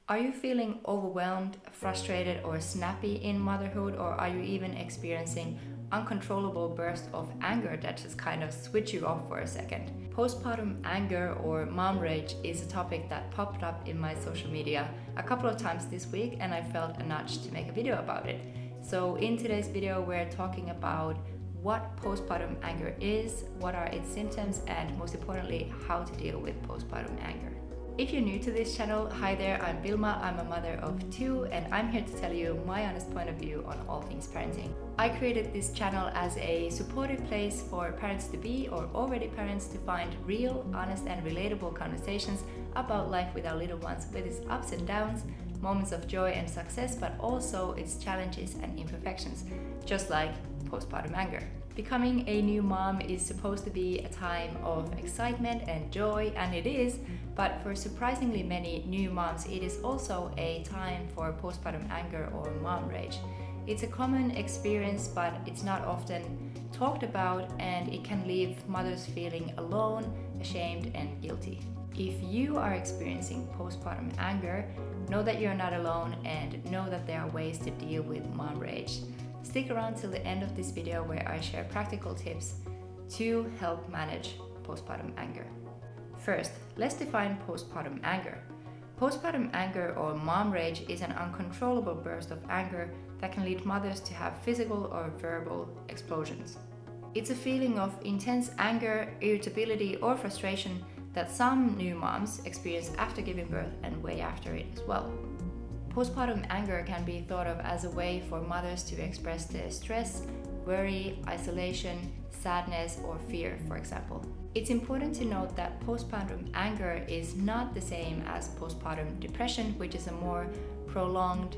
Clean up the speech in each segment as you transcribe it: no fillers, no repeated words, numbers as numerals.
Are you feeling overwhelmed, frustrated, or snappy in motherhood, or are you even experiencing uncontrollable bursts of anger that just kind of switch you off for a second? Postpartum anger or mom rage is a topic that popped up in my social media a couple of times this week, and I felt a nudge to make a video about it. So in today's video, we're talking about what postpartum anger is, what are its symptoms, and most importantly, how to deal with postpartum anger. If you're new to this channel, hi there, I'm Vilma, I'm a mother of two, and I'm here to tell you my honest point of view on all things parenting. I created this channel as a supportive place for parents to be, or already parents, to find real, honest, and relatable conversations about life with our little ones, with its ups and downs, moments of joy and success, but also its challenges and imperfections, just like postpartum anger. Becoming a new mom is supposed to be a time of excitement and joy, and it is, but for surprisingly many new moms, it is also a time for postpartum anger or mom rage. It's a common experience, but it's not often talked about, and it can leave mothers feeling alone, ashamed, and guilty. If you are experiencing postpartum anger, know that you're not alone and know that there are ways to deal with mom rage. Stick around till the end of this video where I share practical tips to help manage postpartum anger. First, let's define postpartum anger. Postpartum anger or mom rage is an uncontrollable burst of anger that can lead mothers to have physical or verbal explosions. It's a feeling of intense anger, irritability, or frustration that some new moms experience after giving birth and way after it as well. Postpartum anger can be thought of as a way for mothers to express their stress, worry, isolation, sadness, or fear, for example. It's important to note that postpartum anger is not the same as postpartum depression, which is a more prolonged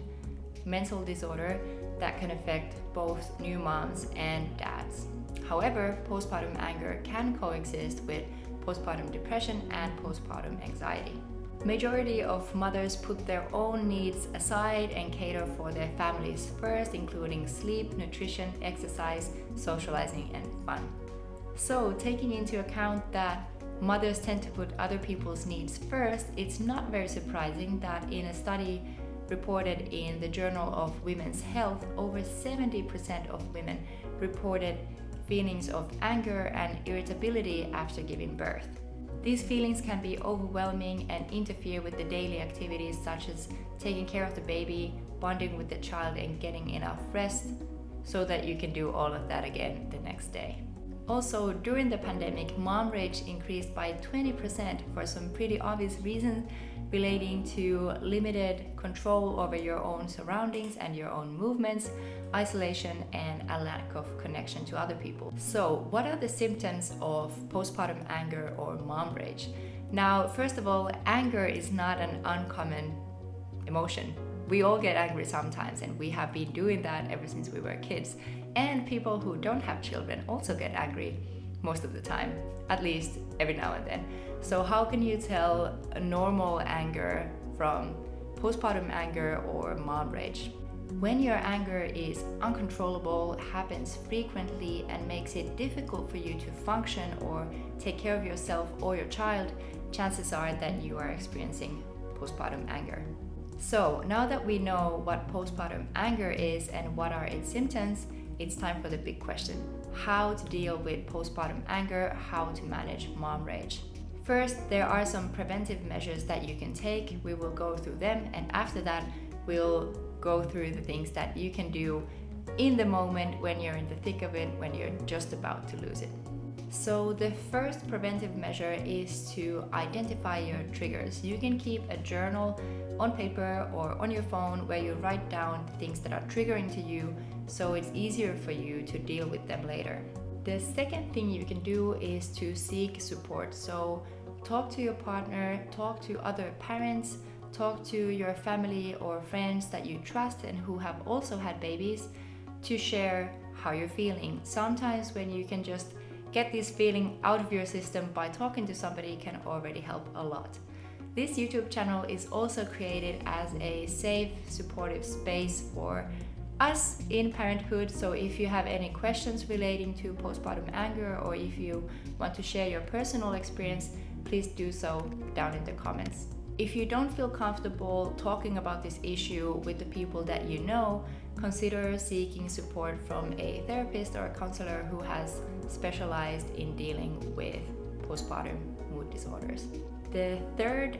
mental disorder that can affect both new moms and dads. However, postpartum anger can coexist with postpartum depression and postpartum anxiety. Majority of mothers put their own needs aside and cater for their families first, including sleep, nutrition, exercise, socializing, and fun. So, taking into account that mothers tend to put other people's needs first, it's not very surprising that in a study reported in the Journal of Women's Health, over 70% of women reported feelings of anger and irritability after giving birth. These feelings can be overwhelming and interfere with the daily activities such as taking care of the baby, bonding with the child, and getting enough rest so that you can do all of that again the next day. Also, during the pandemic, mom rage increased by 20% for some pretty obvious reasons relating to limited control over your own surroundings and your own movements, isolation, and a lack of connection to other people. So, what are the symptoms of postpartum anger or mom rage? Now, first of all, anger is not an uncommon emotion. We all get angry sometimes, and we have been doing that ever since we were kids. And people who don't have children also get angry most of the time, at least every now and then. So how can you tell a normal anger from postpartum anger or mom rage? When your anger is uncontrollable, happens frequently, and makes it difficult for you to function or take care of yourself or your child, chances are that you are experiencing postpartum anger. So now that we know what postpartum anger is and what are its symptoms, it's time for the big question: how to deal with postpartum anger, how to manage mom rage. First, there are some preventive measures that you can take. We will go through them, and after that, we'll go through the things that you can do in the moment when you're in the thick of it, when you're just about to lose it. So the first preventive measure is to identify your triggers. You can keep a journal on paper or on your phone where you write down things that are triggering to you, so it's easier for you to deal with them later. The second thing you can do is to seek support. So talk to your partner, talk to other parents, talk to your family or friends that you trust and who have also had babies to share how you're feeling. Sometimes when you can just get this feeling out of your system by talking to somebody can already help a lot. This YouTube channel is also created as a safe, supportive space for us in parenthood. So if you have any questions relating to postpartum anger, or if you want to share your personal experience, please do so down in the comments. If you don't feel comfortable talking about this issue with the people that you know, consider seeking support from a therapist or a counselor who has specialized in dealing with postpartum mood disorders. The third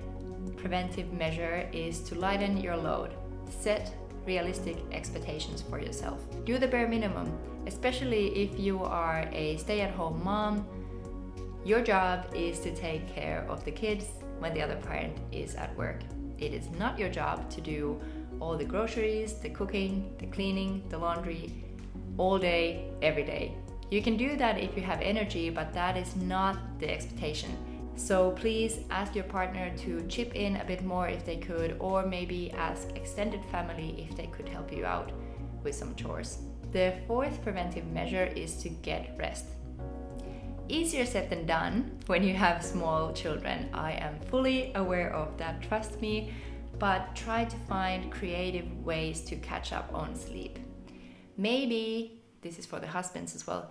preventive measure is to lighten your load. Set realistic expectations for yourself. Do the bare minimum, especially if you are a stay-at-home mom. Your job is to take care of the kids when the other parent is at work. It is not your job to do all the groceries, the cooking, the cleaning, the laundry, all day, every day. You can do that if you have energy, but that is not the expectation. So please ask your partner to chip in a bit more if they could, or maybe ask extended family if they could help you out with some chores. The fourth preventive measure is to get rest. Easier said than done when you have small children. I am fully aware of that, trust me, but try to find creative ways to catch up on sleep. Maybe, this is for the husbands as well,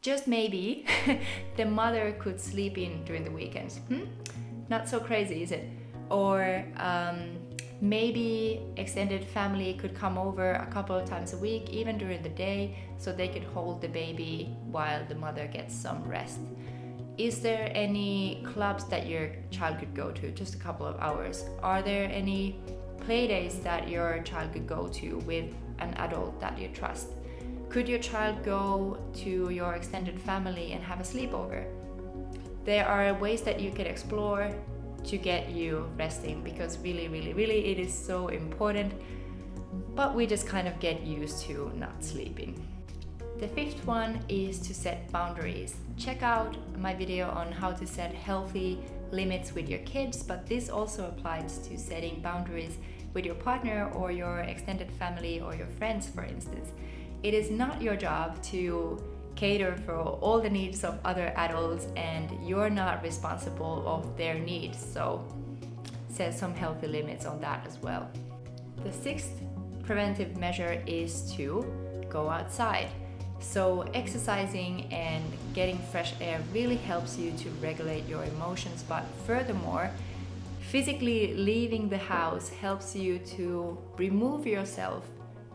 just maybe the mother could sleep in during the weekends. Not so crazy, is it? Or maybe extended family could come over a couple of times a week, even during the day, so they could hold the baby while the mother gets some rest. Is there any clubs that your child could go to, just a couple of hours? Are there any play days that your child could go to with an adult that you trust? Could your child go to your extended family and have a sleepover? There are ways that you could explore to get you resting, because really it is so important, but we just kind of get used to not sleeping. The fifth one is to set boundaries. Check out my video on how to set healthy limits with your kids, but this also applies to setting boundaries with your partner or your extended family or your friends, for instance. It is not your job to cater for all the needs of other adults, and you're not responsible of their needs, so set some healthy limits on that as well. The sixth preventive measure is to go outside. So exercising and getting fresh air really helps you to regulate your emotions, but furthermore, physically leaving the house helps you to remove yourself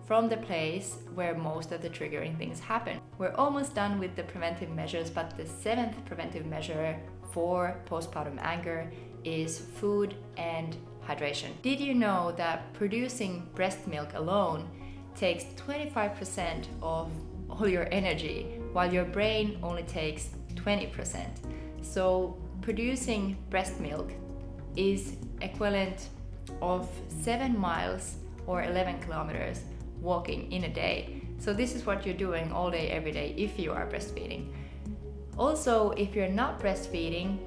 from the place where most of the triggering things happen. We're almost done with the preventive measures, but the seventh preventive measure for postpartum anger is food and hydration. Did you know that producing breast milk alone takes 25% of all your energy, while your brain only takes 20%? So producing breast milk is equivalent of 7 miles or 11 kilometers walking in a day. So this is what you're doing all day, every day, if you are breastfeeding. Also, if you're not breastfeeding,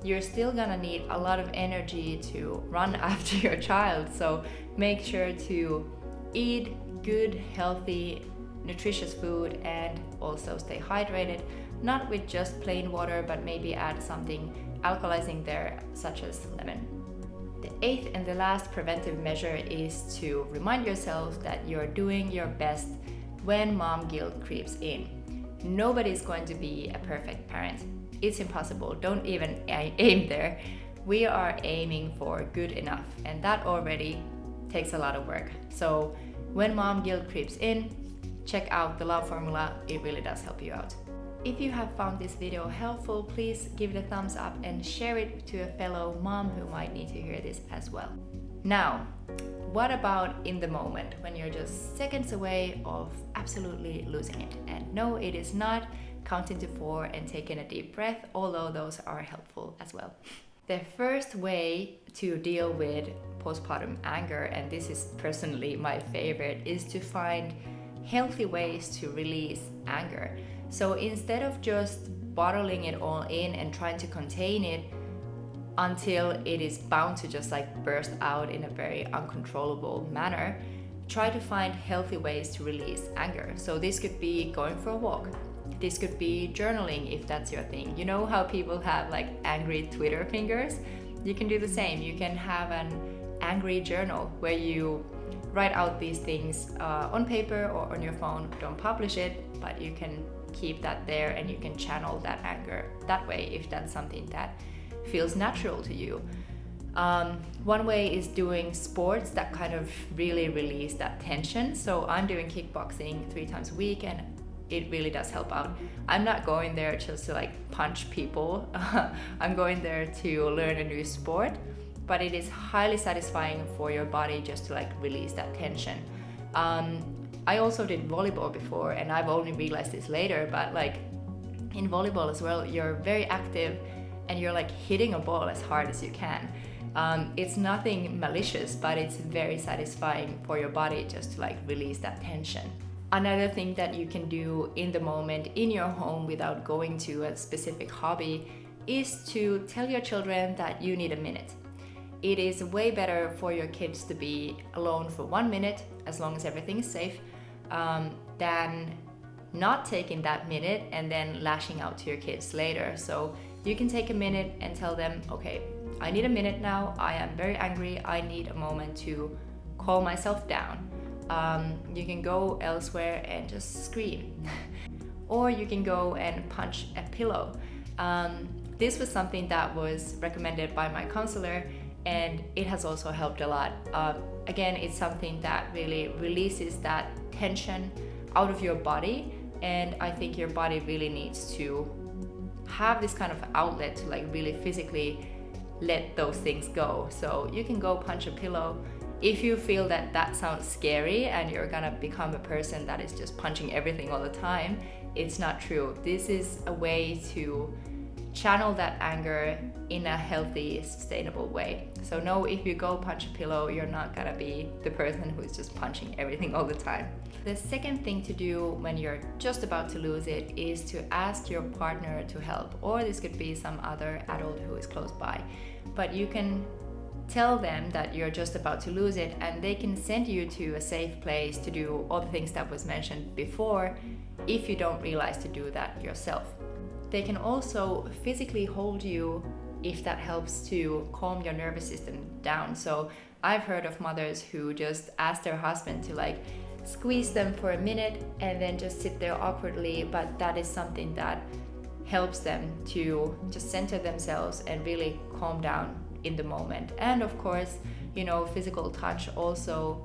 you're still gonna need a lot of energy to run after your child. So make sure to eat good, healthy, nutritious food, and also stay hydrated, not with just plain water, but maybe add something alkalizing there, such as lemon. The eighth and the last preventive measure is to remind yourself that you're doing your best when mom guilt creeps in. Nobody's going to be a perfect parent. It's impossible. Don't even aim there. We are aiming for good enough, and that already takes a lot of work. So when mom guilt creeps in, check out the love formula. It really does help you out. If you have found this video helpful, please give it a thumbs up and share it to a fellow mom who might need to hear this as well. Now, what about in the moment when you're just seconds away of absolutely losing it? And no, it is not counting to 4 and taking a deep breath, although those are helpful as well. The first way to deal with postpartum anger, and this is personally my favorite, is to find healthy ways to release anger. So instead of just bottling it all in and trying to contain it until it is bound to just like burst out in a very uncontrollable manner, try to find healthy ways to release anger. So this could be going for a walk. This could be journaling if that's your thing. You know how people have like angry Twitter fingers? You can do the same. You can have an angry journal where you write out these things on paper or on your phone. Don't publish it, but you can keep that there and you can channel that anger that way if that's something that feels natural to you. One way is doing sports that kind of really release that tension. So I'm doing kickboxing 3 times a week, and it really does help out. I'm not going there just to like punch people. I'm going there to learn a new sport, but it is highly satisfying for your body just to like release that tension. I also did volleyball before, and I've only realized this later, but like in volleyball as well, you're very active and you're like hitting a ball as hard as you can. It's nothing malicious, but it's very satisfying for your body just to like release that tension. Another thing that you can do in the moment in your home without going to a specific hobby is to tell your children that you need a minute. It is way better for your kids to be alone for 1 minute, as long as everything is safe, than not taking that minute and then lashing out to your kids later. So you can take a minute and tell them, okay, I need a minute now, I am very angry, I need a moment to calm myself down. You can go elsewhere and just scream. Or you can go and punch a pillow. This was something that was recommended by my counselor, and it has also helped a lot. Again, it's something that really releases that tension out of your body, and I think your body really needs to have this kind of outlet to like really physically let those things go. So you can go punch a pillow. If you feel that that sounds scary and you're gonna become a person that is just punching everything all the time, it's not true. This is a way to channel that anger in a healthy, sustainable way. So no, if you go punch a pillow, you're not gonna be the person who's just punching everything all the time. The second thing to do when you're just about to lose it is to ask your partner to help, or this could be some other adult who is close by. But you can tell them that you're just about to lose it, and they can send you to a safe place to do all the things that was mentioned before if you don't realize to do that yourself. They can also physically hold you if that helps to calm your nervous system down. So I've heard of mothers who just ask their husband to like squeeze them for a minute and then just sit there awkwardly, but that is something that helps them to just center themselves and really calm down in the moment. And of course, you know, physical touch also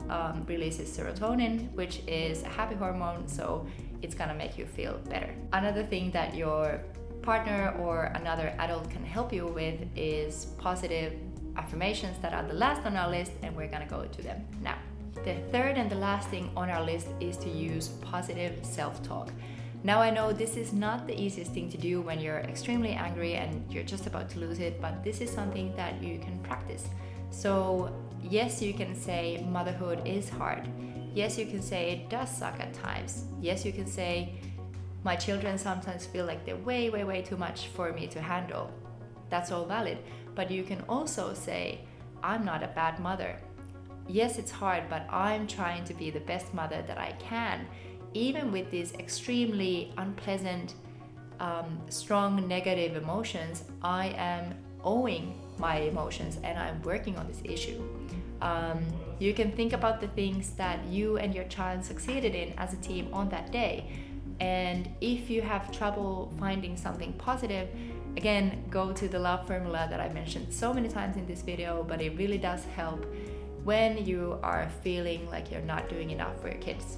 releases serotonin, which is a happy hormone, so it's gonna make you feel better. Another thing that your partner or another adult can help you with is positive affirmations that are the last on our list, and we're gonna go to them now. The third and the last thing on our list is to use positive self-talk. Now I know this is not the easiest thing to do when you're extremely angry and you're just about to lose it, but this is something that you can practice. So yes, you can say motherhood is hard. Yes, you can say it does suck at times. Yes, you can say my children sometimes feel like they're way too much for me to handle. That's all valid. But you can also say, I'm not a bad mother. Yes, it's hard, but I'm trying to be the best mother that I can. Even with these extremely unpleasant, strong negative emotions, I am owning my emotions and I'm working on this issue. You can think about the things that you and your child succeeded in as a team on that day. And if you have trouble finding something positive, again, go to the love formula that I mentioned so many times in this video, but it really does help when you are feeling like you're not doing enough for your kids.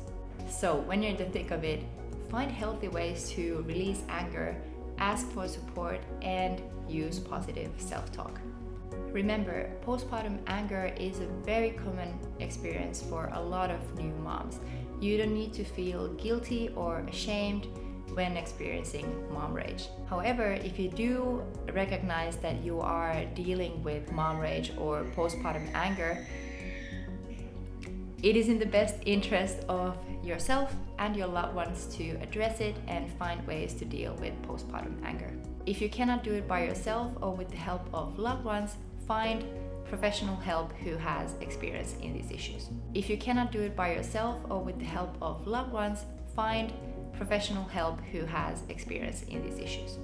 So when you're in the thick of it, find healthy ways to release anger, ask for support, and use positive self-talk. Remember, postpartum anger is a very common experience for a lot of new moms. You don't need to feel guilty or ashamed when experiencing mom rage. However, if you do recognize that you are dealing with mom rage or postpartum anger, it is in the best interest of yourself and your loved ones to address it and find ways to deal with postpartum anger. If you cannot do it by yourself or with the help of loved ones, find professional help who has experience in these issues. If you cannot do it by yourself or with the help of loved ones, find professional help who has experience in these issues.